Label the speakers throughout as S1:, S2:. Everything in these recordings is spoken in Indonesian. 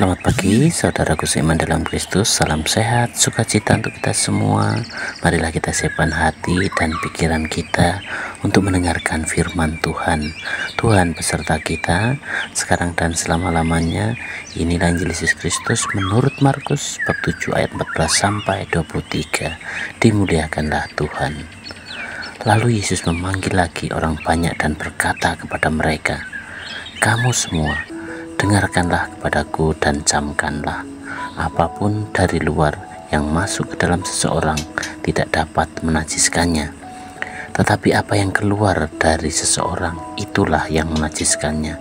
S1: Selamat pagi saudaraku seiman dalam Kristus. Salam sehat, sukacita untuk kita semua. Marilah kita siapkan hati dan pikiran kita untuk mendengarkan firman Tuhan. Tuhan beserta kita sekarang dan selama-lamanya. Inilah Injil Yesus Kristus menurut Markus bab 7 ayat 14 sampai 23. Dimuliakanlah Tuhan. Lalu Yesus memanggil lagi orang banyak dan berkata kepada mereka, "Kamu semua, dengarkanlah kepadaku dan camkanlah. Apapun dari luar yang masuk ke dalam seseorang tidak dapat menajiskannya. Tetapi apa yang keluar dari seseorang, itulah yang menajiskannya.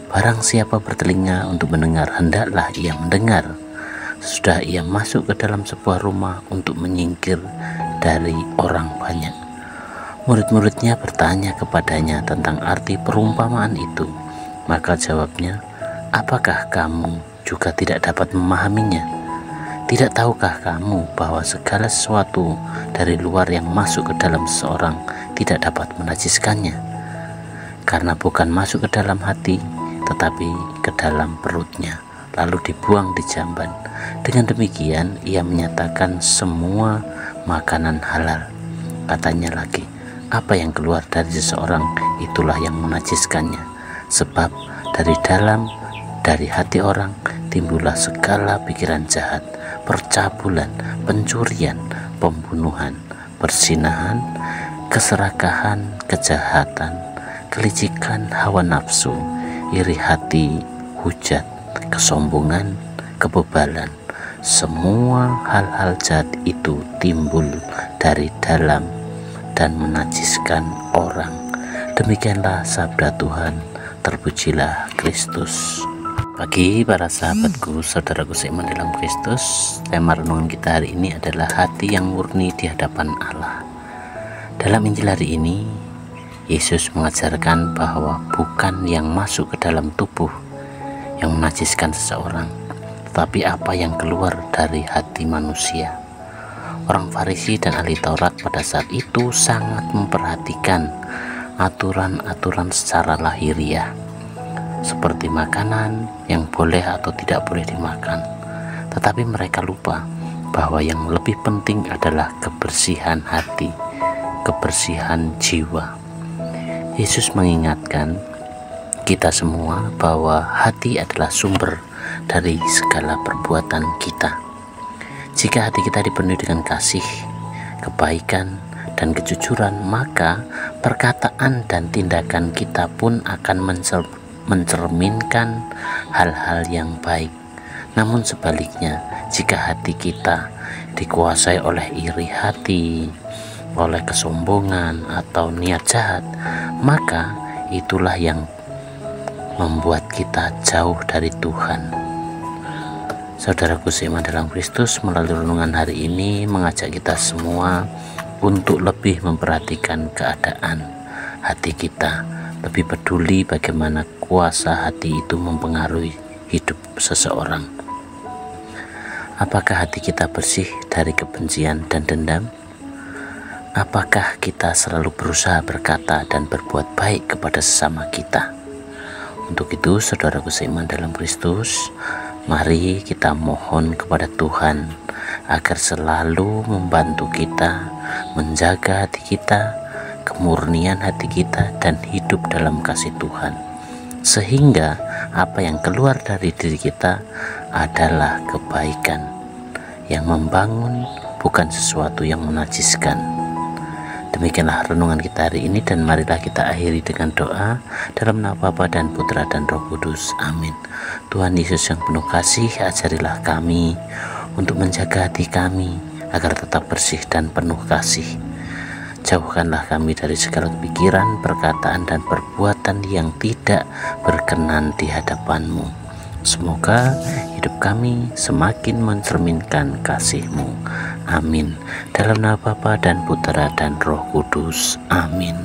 S1: Barang siapa bertelinga untuk mendengar, hendaklah ia mendengar." Sudah ia masuk ke dalam sebuah rumah untuk menyingkir dari orang banyak. Murid-muridnya bertanya kepadanya tentang arti perumpamaan itu. Maka jawabnya, "Apakah kamu juga tidak dapat memahaminya? Tidak tahukah kamu bahwa segala sesuatu dari luar yang masuk ke dalam seseorang tidak dapat menajiskannya? Karena bukan masuk ke dalam hati, tetapi ke dalam perutnya, lalu dibuang di jamban. Dengan demikian ia menyatakan semua makanan halal." Katanya lagi, "Apa yang keluar dari seseorang, itulah yang menajiskannya. Sebab dari hati orang timbullah segala pikiran jahat, percabulan, pencurian, pembunuhan, perzinahan, keserakahan, kejahatan, kelicikan, hawa nafsu, iri hati, hujat, kesombongan, kebebalan. Semua hal-hal jahat itu timbul dari dalam dan menajiskan orang." Demikianlah sabda Tuhan. Terpujilah Kristus. Pagi para sahabatku, saudaraku seiman dalam Kristus. Tema renungan kita hari ini adalah hati yang murni di hadapan Allah. Dalam Injil hari ini, Yesus mengajarkan bahwa bukan yang masuk ke dalam tubuh yang menajiskan seseorang, tetapi apa yang keluar dari hati manusia. Orang Farisi dan ahli Taurat pada saat itu sangat memperhatikan aturan-aturan secara lahiriah, seperti makanan yang boleh atau tidak boleh dimakan. Tetapi mereka lupa bahwa yang lebih penting adalah kebersihan hati, kebersihan jiwa. Yesus mengingatkan kita semua bahwa hati adalah sumber dari segala perbuatan kita. Jika hati kita dipenuhi dengan kasih, kebaikan, dan kejujuran, maka perkataan dan tindakan kita pun akan mencerminkan hal-hal yang baik. Namun sebaliknya, jika hati kita dikuasai oleh iri hati, oleh kesombongan atau niat jahat, maka itulah yang membuat kita jauh dari Tuhan. Saudaraku seiman dalam Kristus, melalui renungan hari ini mengajak kita semua untuk lebih memperhatikan keadaan hati kita, lebih peduli bagaimana kuasa hati itu mempengaruhi hidup seseorang. Apakah hati kita bersih dari kebencian dan dendam? Apakah kita selalu berusaha berkata dan berbuat baik kepada sesama kita? Untuk itu, saudaraku seiman dalam Kristus, mari kita mohon kepada Tuhan agar selalu membantu kita menjaga hati kita, kemurnian hati kita, dan hidup dalam kasih Tuhan, sehingga apa yang keluar dari diri kita adalah kebaikan yang membangun, bukan sesuatu yang menajiskan. Demikianlah renungan kita hari ini, dan marilah kita akhiri dengan doa dalam nama Bapa dan Putra dan Roh Kudus. Amin. Tuhan Yesus yang penuh kasih, ajarilah kami untuk menjaga hati kami agar tetap bersih dan penuh kasih. Jauhkanlah kami dari segala pikiran, perkataan, dan perbuatan yang tidak berkenan di hadapan-Mu. Semoga hidup kami semakin mencerminkan kasih-Mu. Amin. Dalam nama Bapa dan Putra dan Roh Kudus. Amin.